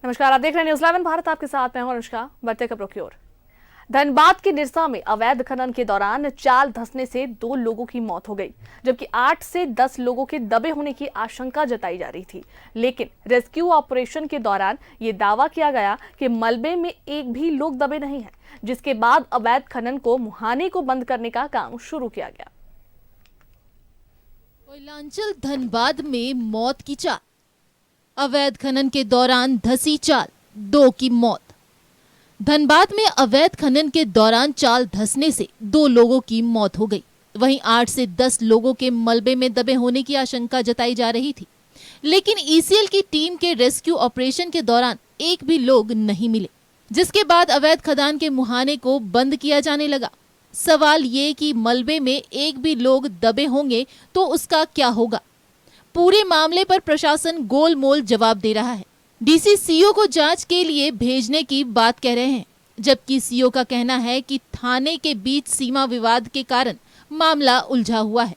नमस्कार, आप देख रहे हैं न्यूज़ 11 भारत। आपके साथ मैं हूं अनुष्का। बढ़ते खबरों की ओर। धनबाद के निरसा में अवैध खनन के दौरान चाल धंसने से 2 लोगों की मौत हो गई, जबकि 8 से 10 लोगों के दबे होने की आशंका जताई जा रही थी। लेकिन रेस्क्यू ऑपरेशन के दौरान ये दावा किया गया कि मलबे में एक भी लोग दबे नहीं हैं, जिसके बाद अवैध खनन को मुहाने को बंद करने का काम शुरू किया गया। कोयलांचल धनबाद में मौत की चाल। अवैध खनन के दौरान धसी चाल, 2 की मौत। धनबाद में अवैध खनन के दौरान चाल धंसने से 2 लोगों की मौत हो गई। वहीं 8 से 10 लोगों के मलबे में दबे होने की आशंका जताई जा रही थी। लेकिन ईसीएल की टीम के रेस्क्यू ऑपरेशन के दौरान एक भी लोग नहीं मिले, जिसके बाद अवैध खदान के मुहाने को बंद किया जाने लगा। सवाल ये कि मलबे में एक भी लोग दबे होंगे तो उसका क्या होगा। पूरे मामले पर प्रशासन गोलमोल जवाब दे रहा है। डीसी सीओ को जांच के लिए भेजने की बात कह रहे हैं, जबकि सीओ का कहना है कि थाने के बीच सीमा विवाद के कारण मामला उलझा हुआ है।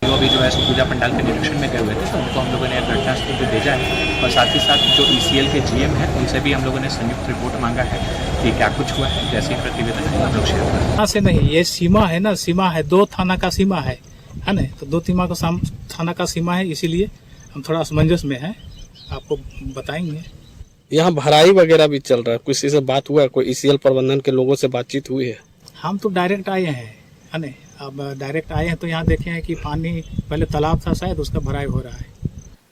वो भी जो है पूजा पंडाल के निरीक्षण में गए हुए थे, तो उनको हम लोगों ने घटनास्थल पे भेजा है और साथ ही साथ जो ईसीएल के जीएम है उनसे भी हम लोगों ने संयुक्त रिपोर्ट मांगा है कि क्या कुछ हुआ है। जैसे ही प्रतिवेदन है हम लोग शेयर करेंगे। से नहीं, ये सीमा है ना, सीमा है, 2 थाना का सीमा है ना, तो 2 थाना का सीमा है, इसीलिए हम थोड़ा असमंजस में हैं, आपको बताएंगे। यहाँ भराई वगैरह भी चल रहा है, किसी से बात हुआ है? कोई ईसीएल प्रबंधन के लोगों से बातचीत हुई है? हम तो डायरेक्ट आए हैं, है ना, अब डायरेक्ट आए हैं तो यहाँ देखे हैं कि पानी पहले तालाब था, शायद उसका भराई हो रहा है।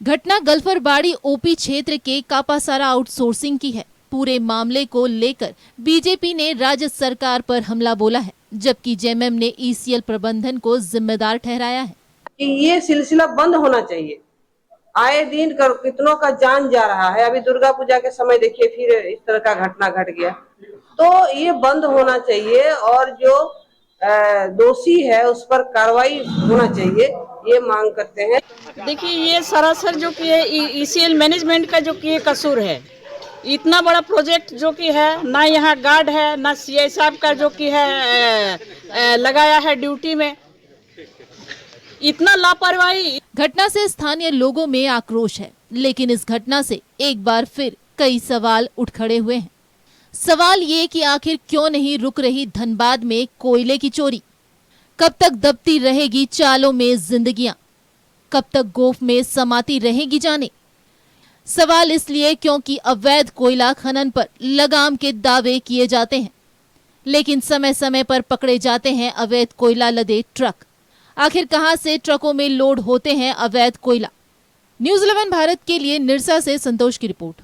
घटना गल्फरबाड़ी ओपी क्षेत्र के कापासारा आउटसोर्सिंग की है। पूरे मामले को लेकर बीजेपी ने राज्य सरकार पर हमला बोला है, जबकि जेएमएम ने ईसीएल प्रबंधन को जिम्मेदार ठहराया है कि ये सिलसिला बंद होना चाहिए। आए दिन कितनों का जान जा रहा है। अभी दुर्गा पूजा के समय देखिए फिर इस तरह का घटना घट गया, तो ये बंद होना चाहिए और जो दोषी है उस पर कार्रवाई होना चाहिए, ये मांग करते हैं। देखिए, ये सरासर जो कि है ईसीएल मैनेजमेंट का जो कि कसूर है। इतना बड़ा प्रोजेक्ट जो कि है, ना यहाँ गार्ड है, ना सीआई साहब का जो कि है लगाया है ड्यूटी में, इतना लापरवाही। घटना से स्थानीय लोगों में आक्रोश है, लेकिन इस घटना से एक बार फिर कई सवाल उठ खड़े हुए हैं। सवाल ये कि आखिर क्यों नहीं रुक रही धनबाद में कोयले की चोरी? कब तक दबती रहेगी चालों में जिंदगियां? कब तक गोफ में समाती रहेगी जाने? सवाल इसलिए क्योंकि अवैध कोयला खनन पर लगाम के दावे किए जाते हैं, लेकिन समय समय पर पकड़े जाते हैं अवैध कोयला लदे ट्रक। आखिर कहां से ट्रकों में लोड होते हैं अवैध कोयला? न्यूज़ 11 भारत के लिए निरसा से संतोष की रिपोर्ट।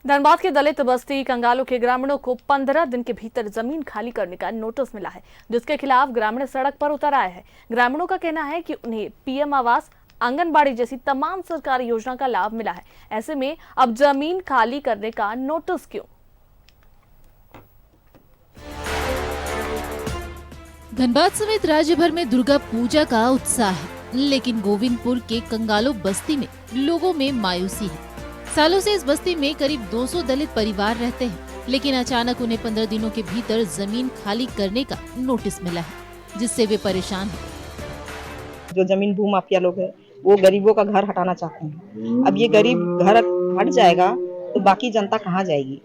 धनबाद के दलित बस्ती कंगालों के ग्रामीणों को 15 दिन के भीतर जमीन खाली करने का नोटिस मिला है, जिसके खिलाफ ग्रामीण सड़क पर उतर आए हैं। ग्रामीणों का कहना है कि उन्हें पीएम आवास, आंगनबाड़ी जैसी तमाम सरकारी योजना का लाभ मिला है। ऐसे में अब जमीन खाली करने का नोटिस क्यों? धनबाद समेत राज्य भर में दुर्गा पूजा का उत्साह है, लेकिन गोविंदपुर के कंगालो बस्ती में लोगों में मायूसी है। सालों से इस बस्ती में करीब 200 दलित परिवार रहते हैं, लेकिन अचानक उन्हें 15 दिनों के भीतर जमीन खाली करने का नोटिस मिला है, जिससे वे परेशान हैं। जो जमीन भू माफिया लोग हैं, वो गरीबों का घर हटाना चाहते हैं। अब ये गरीब घर हट जाएगा तो बाकी जनता कहाँ जाएगी?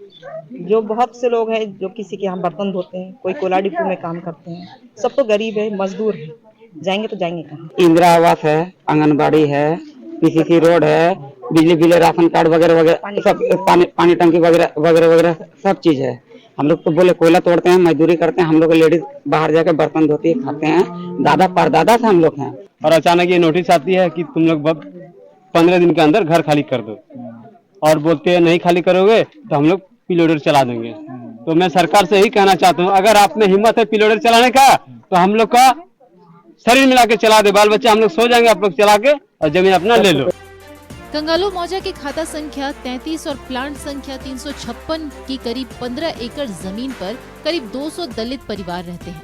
जो बहुत से लोग हैं जो किसी के यहाँ बर्तन धोते हैं, कोई कोयला डिपो में काम करते हैं, सब तो गरीब है, मजदूर है, जाएंगे तो जाएंगे कहाँ? इंदिरा आवास है, आंगनबाड़ी है, पीसीसी रोड है, बिजली बिल, राशन कार्ड वगैरह वगैरह, सब पानी टंकी वगैरह वगैरह वगैरह सब चीज है। हम लोग तो बोले कोयला तोड़ते हैं, मजदूरी करते हैं, हम लोग लेडीज बाहर जाकर बर्तन धोती है, खाते हैं, दादा परदादा से हम लोग हैं। और अचानक ये नोटिस आती है कि तुम लोग 15 दिन के अंदर घर खाली कर दो, और बोलते हैं नहीं खाली करोगे तो हम लोग पिलोडर चला देंगे। तो मैं सरकार से यही कहना चाहता हूँ, अगर आप में हिम्मत है पिलोडर चलाने का तो हम लोग का शरीर मिला के चला दे, बाल बच्चे हम लोग सो जाएंगे, आप लोग चला के और जमीन अपना ले लो। कंगालो मौजा की खाता संख्या 33 और प्लांट संख्या 356 की करीब 15 एकड़ जमीन पर करीब 200 दलित परिवार रहते हैं।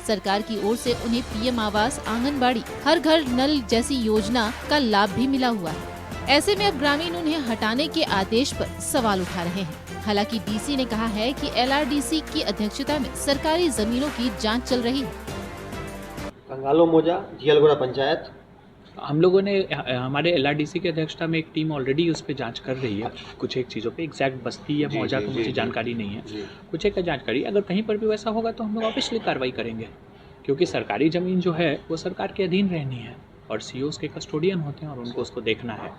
सरकार की ओर से उन्हें पीएम आवास, आंगनबाड़ी, हर घर नल जैसी योजना का लाभ भी मिला हुआ है। ऐसे में अब ग्रामीण उन्हें हटाने के आदेश पर सवाल उठा रहे हैं। हालांकि डीसी ने कहा है कि एलआरडीसी की अध्यक्षता में सरकारी जमीनों की जांच चल रही है। कंगालो मौजा, जियलगोड़ा पंचायत, हम लोगों ने हमारे LRDC के अध्यक्षता में एक टीम ऑलरेडी उस पर जांच कर रही है, कुछ एक चीज़ों पे। एग्जैक्ट बस्ती या मौजा तो मुझे जानकारी नहीं है, कुछ एक का जांच करी। अगर कहीं पर भी वैसा होगा तो हम लोग ऑब्वियसली कार्रवाई करेंगे, क्योंकि सरकारी ज़मीन जो है वो सरकार के अधीन रहनी है और COs के कस्टोडियन होते हैं और उनको उसको देखना है।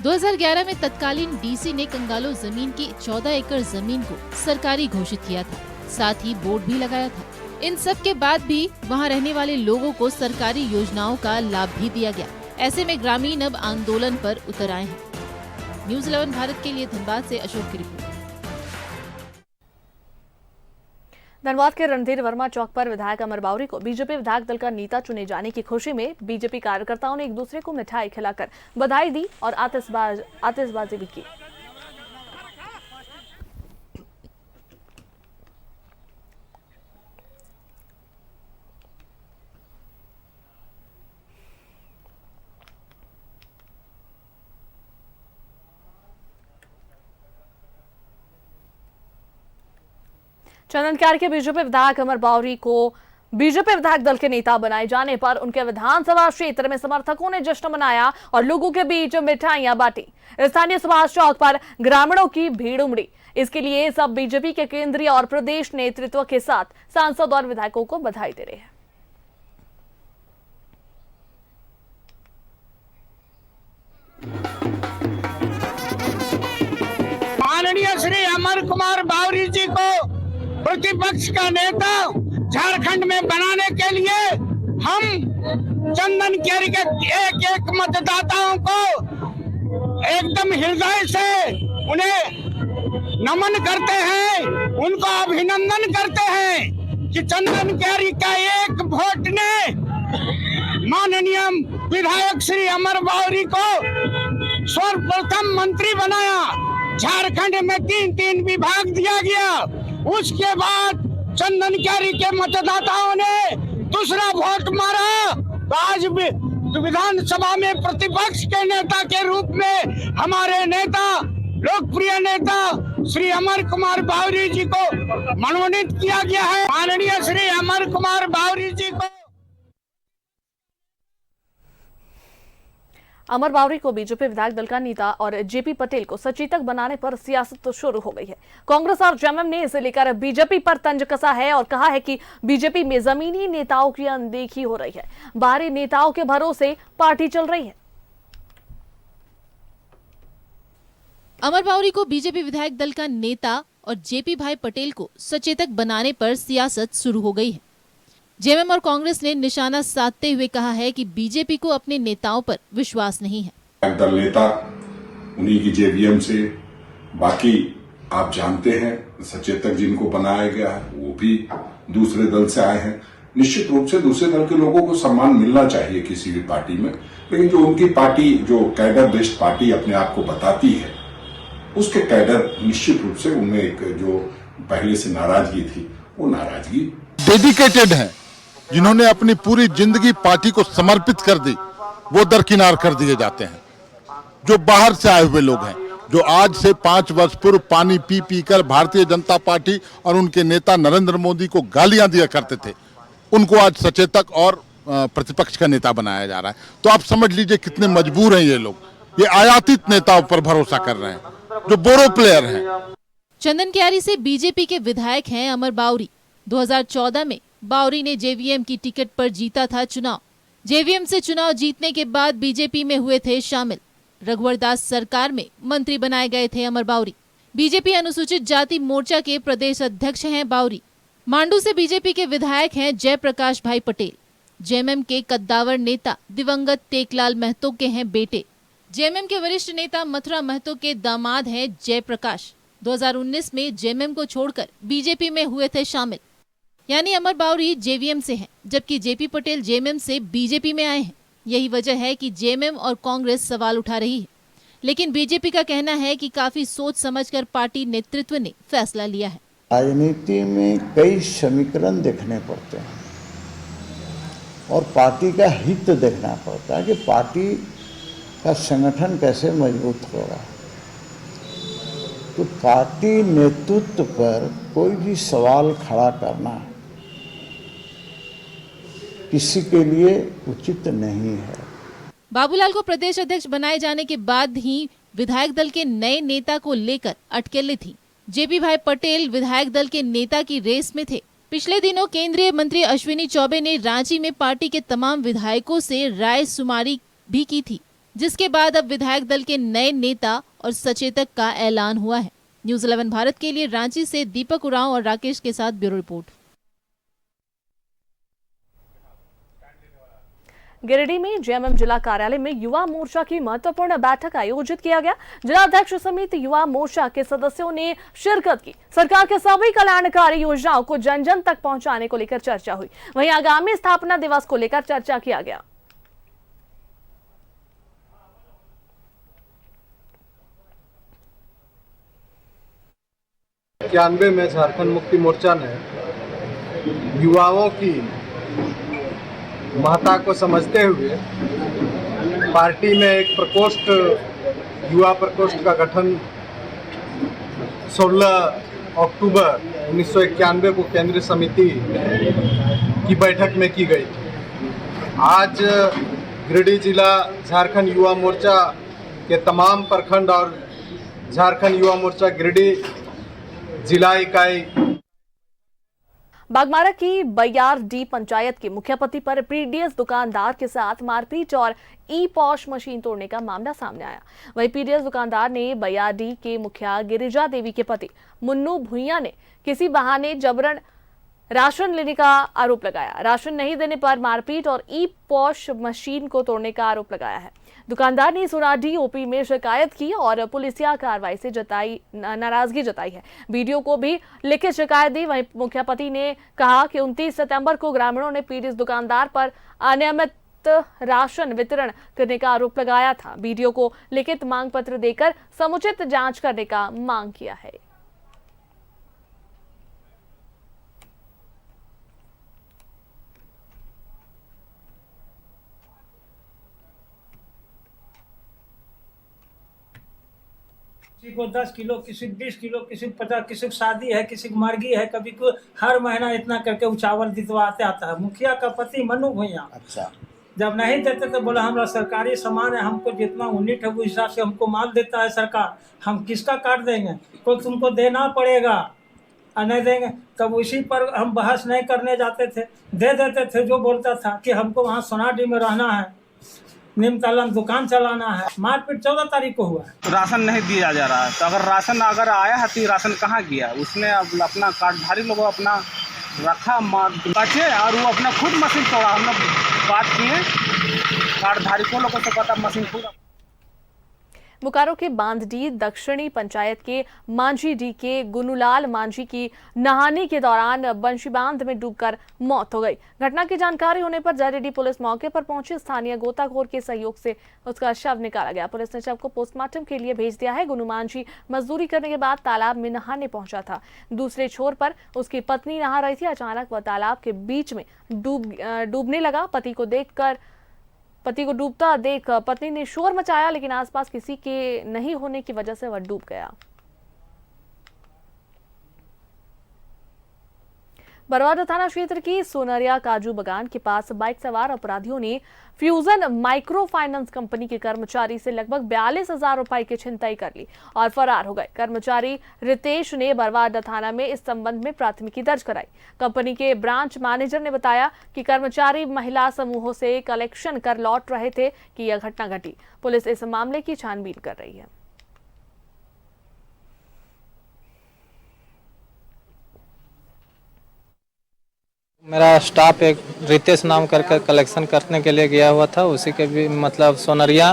2011 में तत्कालीन DC ने कंगालो जमीन की 14 एकड़ जमीन को सरकारी घोषित किया था, साथ ही बोर्ड भी लगाया था। इन सब के बाद भी वहां रहने वाले लोगों को सरकारी योजनाओं का लाभ भी दिया गया। ऐसे में ग्रामीण अब आंदोलन पर उतर आए हैं। न्यूज़ 11 भारत के लिए धनबाद से अशोक की रिपोर्ट। धनबाद के रणधीर वर्मा चौक पर विधायक अमर बावरी को बीजेपी विधायक दल का नेता चुने जाने की खुशी में बीजेपी कार्यकर्ताओं ने एक दूसरे को मिठाई खिलाकर बधाई दी और आतिशबाजी भी की। चंदनकार के बीजेपी विधायक अमर बावरी को बीजेपी विधायक दल के नेता बनाए जाने पर उनके विधानसभा क्षेत्र में समर्थकों ने जश्न मनाया और लोगों के बीच मिठाइयां बांटी। स्थानीय सुभाष चौक पर ग्रामीणों की भीड़ उमड़ी। इसके लिए सब बीजेपी के केंद्रीय और प्रदेश नेतृत्व के साथ सांसद और विधायकों को बधाई दे रहे हैं। माननीय श्री अमर कुमार बावरी जी को प्रतिपक्ष का नेता झारखंड में बनाने के लिए हम चंदनकेरी के एक एक मतदाताओं को एकदम हृदय से उन्हें नमन करते हैं, उनको अभिनंदन करते हैं कि चंदनकेरी का एक वोट ने माननीय विधायक श्री अमर बावरी को सर्वप्रथम मंत्री बनाया। झारखंड में 3 विभाग दिया गया। उसके बाद चंदनकेरी के मतदाताओं ने दूसरा वोट मारा। आज विधानसभा में प्रतिपक्ष के नेता के रूप में हमारे नेता, लोकप्रिय नेता श्री अमर कुमार बावरी जी को मनोनीत किया गया है। माननीय श्री अमर कुमार बावरी जी को अमर बावरी को बीजेपी विधायक दल का नेता और JP पटेल को सचेतक बनाने पर सियासत तो शुरू हो गई है। कांग्रेस और JMM ने इसे लेकर बीजेपी पर तंज कसा है और कहा है कि बीजेपी में जमीनी नेताओं की अनदेखी हो रही है, बाहरी नेताओं के भरोसे पार्टी चल रही है। अमर बावरी को बीजेपी विधायक दल का नेता और JP भाई पटेल को सचेतक बनाने पर सियासत शुरू हो गई है। JMM और कांग्रेस ने निशाना साधते हुए कहा है कि बीजेपी को अपने नेताओं पर विश्वास नहीं है। दल नेता उन्हीं की JVM से, बाकी आप जानते हैं सचेतक जिनको बनाया गया है वो भी दूसरे दल से आए हैं। निश्चित रूप से दूसरे दल के लोगों को सम्मान मिलना चाहिए किसी भी पार्टी में, लेकिन जो उनकी पार्टी जो कैडर बेस्ड पार्टी अपने आप को बताती है, उसके कैडर निश्चित रूप से उनमें एक जो पहले से नाराजगी थी वो नाराजगी डेडिकेटेड है, जिन्होंने अपनी पूरी जिंदगी पार्टी को समर्पित कर दी, वो दरकिनार कर दिए जाते हैं। जो बाहर से आए हुए लोग हैं, जो आज से 5 वर्ष पूर्व पानी पी पी कर भारतीय जनता पार्टी और उनके नेता नरेंद्र मोदी को गालियां दिया करते थे, उनको आज सचेतक और प्रतिपक्ष का नेता बनाया जा रहा है। तो आप समझ लीजिए कितने मजबूर हैं ये लोग। ये आयातित नेताओं पर भरोसा कर रहे हैं जो बोरो प्लेयर हैं। चंदनकेरी से बीजेपी के विधायक हैं अमर बावरी। 2014 में बावरी ने JVM की टिकट पर जीता था चुनाव। JVM से चुनाव जीतने के बाद बीजेपी में हुए थे शामिल। रघुवर दास सरकार में मंत्री बनाए गए थे अमर बावरी। बीजेपी अनुसूचित जाति मोर्चा के प्रदेश अध्यक्ष हैं बावरी। मांडू से बीजेपी के विधायक हैं जयप्रकाश भाई पटेल। JMM के कद्दावर नेता दिवंगत टेकलाल महतो के हैं बेटे। JMM के वरिष्ठ नेता मथुरा महतो के दामाद हैं जयप्रकाश। 2019 में JMM को छोड़कर बीजेपी में हुए थे शामिल। यानी अमर बावरी JVM से हैं, जबकि JP पटेल JMM से बीजेपी में आए हैं। यही वजह है कि JMM और कांग्रेस सवाल उठा रही है, लेकिन बीजेपी का कहना है कि काफी सोच समझकर पार्टी नेतृत्व ने फैसला लिया है। राजनीति में कई समीकरण देखने पड़ते हैं और पार्टी का हित देखना पड़ता है कि पार्टी का संगठन कैसे मजबूत होगा। तो पार्टी नेतृत्व पर कोई भी सवाल खड़ा करना किसी के लिए उचित नहीं है। बाबूलाल को प्रदेश अध्यक्ष बनाए जाने के बाद ही विधायक दल के नए नेता को लेकर अटकलें थी। जेपी भाई पटेल विधायक दल के नेता की रेस में थे। पिछले दिनों केंद्रीय मंत्री अश्विनी चौबे ने रांची में पार्टी के तमाम विधायकों से राय शुमारी भी की थी, जिसके बाद अब विधायक दल के नए नेता और सचेतक का ऐलान हुआ है। न्यूज़ 11 भारत के लिए रांची से दीपक उरांव और राकेश के साथ ब्यूरो रिपोर्ट। गिरिडीह में जेएमएम जिला कार्यालय में युवा मोर्चा की महत्वपूर्ण बैठक आयोजित किया गया। जिला अध्यक्ष समेत युवा मोर्चा के सदस्यों ने शिरकत की। सरकार के सभी कल्याणकारी योजनाओं को जन जन तक पहुंचाने को लेकर चर्चा हुई। वहीं आगामी स्थापना दिवस को लेकर चर्चा किया गया। इक्यानवे में झारखंड मुक्ति मोर्चा ने युवाओं की महत्ता को समझते हुए पार्टी में एक प्रकोष्ठ, युवा प्रकोष्ठ का गठन 16 अक्टूबर 1991 को केंद्रीय समिति की बैठक में की गई। आज गिरिडीह जिला झारखंड युवा मोर्चा के तमाम प्रखंड और झारखंड युवा मोर्चा गिरिडीह जिला इकाई बागमारा की बयारडीह पंचायत के मुखिया पति पर पीडीएस दुकानदार के साथ मारपीट और ई पॉश मशीन तोड़ने का मामला सामने आया। वहीं पीडीएस दुकानदार ने बयारडीह के मुखिया गिरिजा देवी के पति मुन्नू भुइया ने किसी बहाने जबरन राशन लेने का आरोप लगाया। राशन नहीं देने पर मारपीट और ई पॉश मशीन को तोड़ने का आरोप लगाया है। दुकानदार ने सोनाडीह ओपी में शिकायत की और पुलिसिया कार्रवाई से नाराजगी जताई है। वीडियो को भी लिखित शिकायत दी। वहीं मुखिया पति ने कहा कि 29 सितंबर को ग्रामीणों ने पीड़ित दुकानदार पर अनियमित राशन वितरण करने का आरोप लगाया था। वीडियो को लिखित मांग पत्र देकर समुचित जांच करने का मांग किया है। किसी को 10 किलो, किसी को 20 किलो, किसी को 50, किसी को शादी है, किसी को मरगी है, कभी को हर महीना इतना करके वो चावल दिलवाते आता है। मुखिया का पति मनु भुइया अच्छा, जब नहीं देते तो बोला हमारा सरकारी सामान है, हमको जितना यूनिट है उस हिसाब से हमको माल देता है सरकार, हम किसका काट देंगे, तो तुमको देना पड़ेगा और नहीं देंगे। तब उसी पर हम बहस नहीं करने जाते थे, दे देते थे। जो बोलता था कि हमको वहाँ सोनाडीह में रहना है, निमतला में दुकान चलाना है। मारपीट 14 तारीख को हुआ है। राशन नहीं दिया जा रहा है, तो अगर राशन आया है तो राशन कहाँ गया? उसने अब अपना कार्डधारी लोगों अपना रखा बचे और वो अपना खुद मशीन तोड़ा। हम लोग बात किए कार्डधारकों लोगों से, पता मशीन पूरा। बोकारो के बांधडीह दक्षिणी पंचायत के मांझीडीह के गुनुलाल मांझी की नहाने के दौरान बंशी बांध में डूबकर मौत हो गई। घटना की जानकारी होने पर जरीडीह पुलिस मौके पर पहुंची। स्थानीय गोताखोर के सहयोग से उसका शव निकाला गया। पुलिस ने शव को पोस्टमार्टम के लिए भेज दिया है। गुनु मांझी मजदूरी करने के बाद तालाब में नहाने पहुंचा था। दूसरे छोर पर उसकी पत्नी नहा रही थी। अचानक वह तालाब के बीच में डूबने लगा। पति को डूबता देख पत्नी ने शोर मचाया, लेकिन आसपास किसी के नहीं होने की वजह से वह डूब गया। बरवाडा थाना क्षेत्र की सोनरिया काजू बगान के पास बाइक सवार अपराधियों ने फ्यूजन माइक्रो फाइनेंस कंपनी के कर्मचारी से लगभग 42,000 रुपए की छिनताई कर ली और फरार हो गए। कर्मचारी रितेश ने बरवाडा थाना में इस संबंध में प्राथमिकी दर्ज कराई। कंपनी के ब्रांच मैनेजर ने बताया कि कर्मचारी महिला समूहों से कलेक्शन कर लौट रहे थे कि यह घटना घटी। पुलिस इस मामले की छानबीन कर रही है। मेरा स्टाफ एक रितेश नाम करके कलेक्शन करने के लिए गया हुआ था। उसी के भी मतलब सोनरिया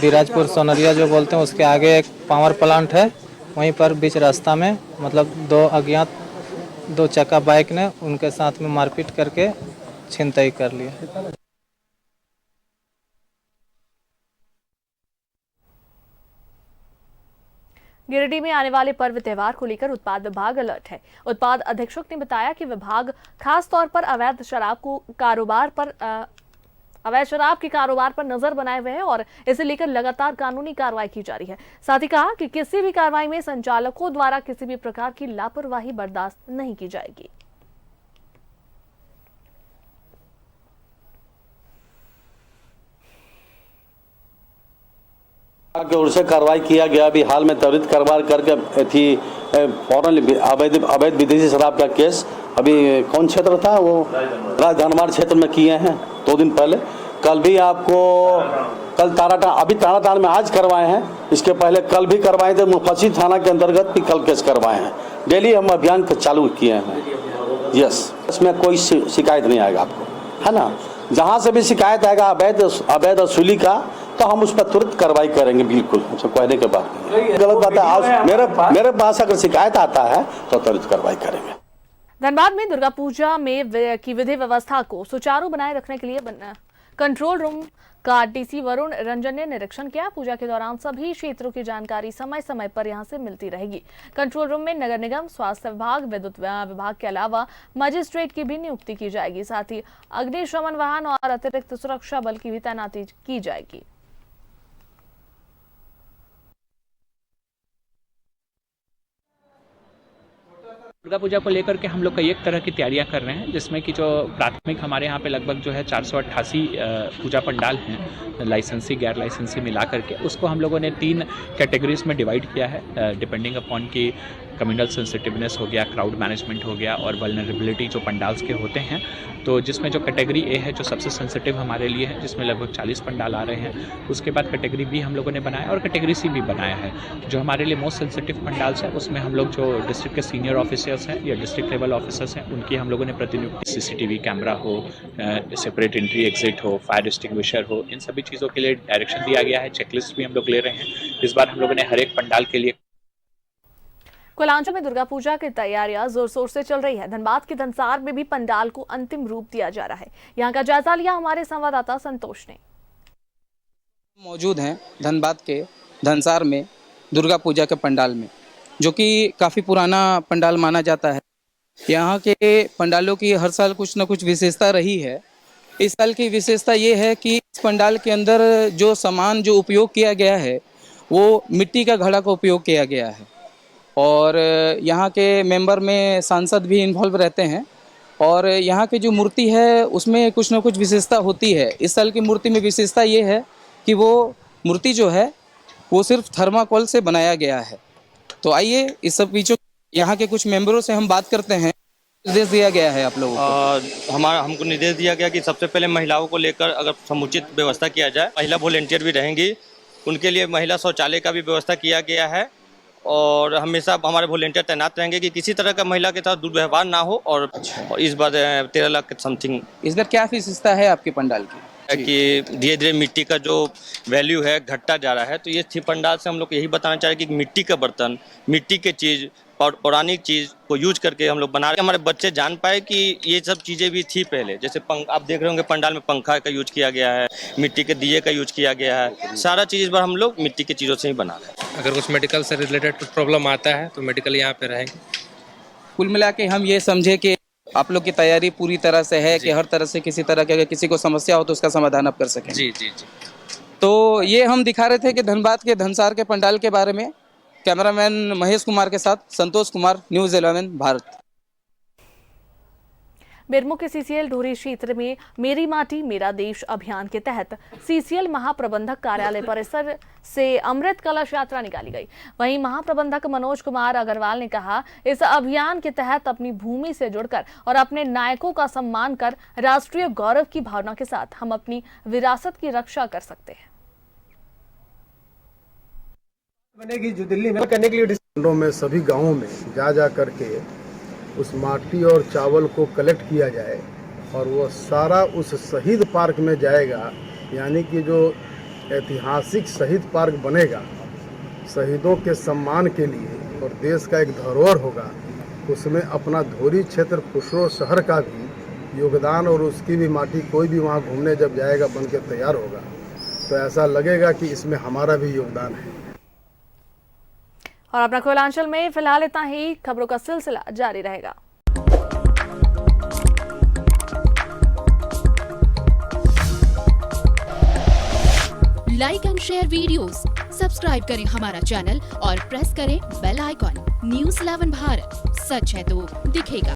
बिराजपुर सोनरिया जो बोलते हैं उसके आगे एक पावर प्लांट है, वहीं पर बीच रास्ता में मतलब 2 अज्ञात 2 चक्का बाइक ने उनके साथ में मारपीट करके छिनताई कर लिया। गिरिडीह में आने वाले पर्व त्योहार को लेकर उत्पाद विभाग अलर्ट है। उत्पाद अधीक्षक ने बताया कि विभाग खास तौर पर अवैध शराब के कारोबार पर नजर बनाए हुए है और इसे लेकर लगातार कानूनी कार्रवाई की जा रही है। साथ ही कहा कि किसी भी कार्रवाई में संचालकों द्वारा किसी भी प्रकार की लापरवाही बर्दाश्त नहीं की जाएगी। की ओर से कार्रवाई किया गया। अभी हाल में त्वरित कार्रवाई करके थी फौरन अवैध विदेशी शराब का केस अभी कौन क्षेत्र था वो राजधानवाड़ क्षेत्र में किए हैं 2 दिन पहले। कल भी आपको ताराटान में आज करवाए हैं। इसके पहले कल भी करवाए थे, मुफस्सिल थाना के अंतर्गत भी कल केस करवाए हैं। डेली हम अभियान चालू किए हैं। यस, इसमें कोई शिकायत नहीं आएगा आपको, है ना। जहाँ से भी शिकायत आएगा अवैध वसूली का तो हम उस पर तुरंत कार्रवाई करेंगे। बिल्कुल उसको कहने के बाद गलत बात है। मेरे पास अगर शिकायत आता है तो तुरंत कार्रवाई करेंगे। धनबाद में दुर्गा पूजा में की विधि व्यवस्था को सुचारू बनाए रखने के लिए कंट्रोल रूम का डीसी वरुण रंजन ने निरीक्षण किया। पूजा के दौरान सभी क्षेत्रों की जानकारी समय समय पर यहां से मिलती रहेगी। कंट्रोल रूम में नगर निगम, स्वास्थ्य विभाग, विद्युत विभाग के अलावा मजिस्ट्रेट की भी नियुक्ति की जाएगी। साथ ही अग्निशमन वाहन और अतिरिक्त सुरक्षा बल की भी तैनाती की जाएगी। दुर्गा पूजा को लेकर के हम लोग कई एक तरह की तैयारियां कर रहे हैं, जिसमें कि जो प्राथमिक हमारे यहाँ पे लगभग जो है 488 पूजा पंडाल हैं, लाइसेंसी गैर लाइसेंसी मिला करके उसको हम लोगों ने 3 कैटेगरीज में डिवाइड किया है, डिपेंडिंग अपॉन की कम्युनल सेंसिटिवनेस हो गया, क्राउड मैनेजमेंट हो गया और वल्नरेबिलिटी जो पंडाल्स के होते हैं। तो जिसमें जो कैटेगरी ए है जो सबसे सेंसिटिव हमारे लिए है, जिसमें लगभग 40 पंडाल आ रहे हैं। उसके बाद कैटेगरी बी हम लोगों ने बनाया और कैटेगरी सी भी बनाया है। जो हमारे लिए मोस्ट सेंसिटिव पंडाल्स है उसमें हम लोग जो डिस्ट्रिक्ट के सीनियर ऑफिसर्स हैं या डिस्ट्रिक्ट लेवल ऑफिसर्स हैं उनकी हम लोगों ने प्रतिनियुक्ति, CCTV कैमरा हो, सेपरेट एंट्री एग्जिट हो, फायर एक्सटिंग्विशर हो, इन सभी चीज़ों के लिए डायरेक्शन दिया गया है। चेकलिस्ट भी हम लोग ले रहे हैं। इस बार हम लोगों ने हर एक पंडाल के लिए कोयलांचल में दुर्गा पूजा की तैयारियां जोर शोर से चल रही है। धनबाद के धनसार में भी पंडाल को अंतिम रूप दिया जा रहा है। यहाँ का जायजा लिया हमारे संवाददाता संतोष ने। मौजूद हैं धनबाद के धनसार में दुर्गा पूजा के पंडाल में, जो कि काफ़ी पुराना पंडाल माना जाता है। यहाँ के पंडालों की हर साल कुछ न कुछ विशेषता रही है। इस साल की विशेषता ये है कि इस पंडाल के अंदर जो सामान जो उपयोग किया गया है वो मिट्टी का घड़ा का उपयोग किया गया है और यहाँ के मेंबर में सांसद भी इन्वॉल्व रहते हैं और यहाँ की जो मूर्ति है उसमें कुछ न कुछ विशेषता होती है। इस साल की मूर्ति में विशेषता ये है कि वो मूर्ति जो है वो सिर्फ थर्माकोल से बनाया गया है। तो आइए इस सब बीचों यहाँ के कुछ मेंबरों से हम बात करते हैं। निर्देश दिया गया है आप लोगों को? हमको निर्देश दिया गया कि सबसे पहले महिलाओं को लेकर अगर समुचित व्यवस्था किया जाए। महिला वॉलेंटियर भी रहेंगी, उनके लिए महिला शौचालय का भी व्यवस्था किया गया है और हमेशा हमारे वॉलेंटियर तैनात रहेंगे कि किसी तरह का महिला के साथ दुर्व्यवहार ना हो। और इस बार 13 लाख समथिंग। इस बार क्या विशेषता है आपके पंडाल की? कि धीरे धीरे मिट्टी का जो वैल्यू है घटता जा रहा है, तो ये थी पंडाल से हम लोग यही बताना चाह रहे हैं कि मिट्टी का बर्तन, मिट्टी के चीज़, पौराणिक चीज़ को यूज करके हम लोग बना रहे हैं। हमारे बच्चे जान पाए कि ये सब चीज़ें भी थी पहले। जैसे आप देख रहे होंगे पंडाल में पंखा का यूज किया गया है, मिट्टी के दिए का यूज किया गया है। सारा चीज़ इस बार हम लोग मिट्टी की चीज़ों से ही बना रहे हैं। अगर कुछ मेडिकल से रिलेटेड प्रॉब्लम आता है तो मेडिकल यहाँ पे रहेंगे। कुल मिला के हम ये समझे कि आप लोग की तैयारी पूरी तरह से है कि हर तरह से किसी तरह के अगर किसी को समस्या हो तो उसका समाधान आप कर सकें। जी जी जी। तो ये हम दिखा रहे थे कि धनबाद के धनसार के पंडाल के बारे में। कैमरामैन महेश कुमार के साथ संतोष कुमार, न्यूज़ 11 भारत। बेरमो के सीसीएल ढोरी क्षेत्र में मेरी माटी मेरा देश अभियान के तहत सीसीएल महाप्रबंधक कार्यालय परिसर से अमृत कलश यात्रा निकाली गई। वहीं महाप्रबंधक मनोज कुमार अग्रवाल ने कहा, इस अभियान के तहत अपनी भूमि से जुड़कर और अपने नायकों का सम्मान कर राष्ट्रीय गौरव की भावना के साथ हम अपनी विरासत की रक्षा कर सकते हैं। बनेगी जो दिल्ली में करने के लिए में सभी गांवों में जा करके उस माटी और चावल को कलेक्ट किया जाए और वो सारा उस शहीद पार्क में जाएगा। यानी कि जो ऐतिहासिक शहीद पार्क बनेगा शहीदों के सम्मान के लिए और देश का एक धरोहर होगा, उसमें अपना धोरी क्षेत्र खुसरो शहर का भी योगदान और उसकी भी माटी कोई भी वहाँ घूमने जब जाएगा बन के तैयार होगा तो ऐसा लगेगा कि इसमें हमारा भी योगदान है। और अपना कोयलांचल में फिलहाल इतना ही। खबरों का सिलसिला जारी रहेगा। Like and share videos, subscribe करें हमारा चैनल और प्रेस करें बेल आइकॉन। न्यूज़ 11 भारत, सच है तो दिखेगा।